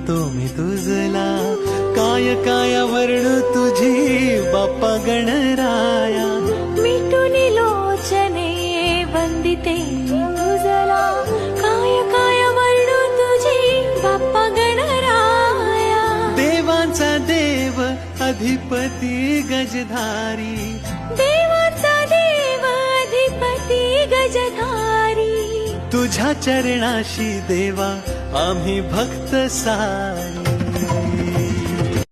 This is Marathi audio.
तो मी तुझला, काय काय वर्णू तुझी बाप्पा गणराया. मिटून लोचने वंदिते मी तुझला, काय काय वर्णू तुझी बाप्पा गणराया. देवांचा देव अधिपती गजधारी, देवाचा देव अधिपती गजधारी. तुझ्या चरणाशी देवा आम्ही भक्त सारी.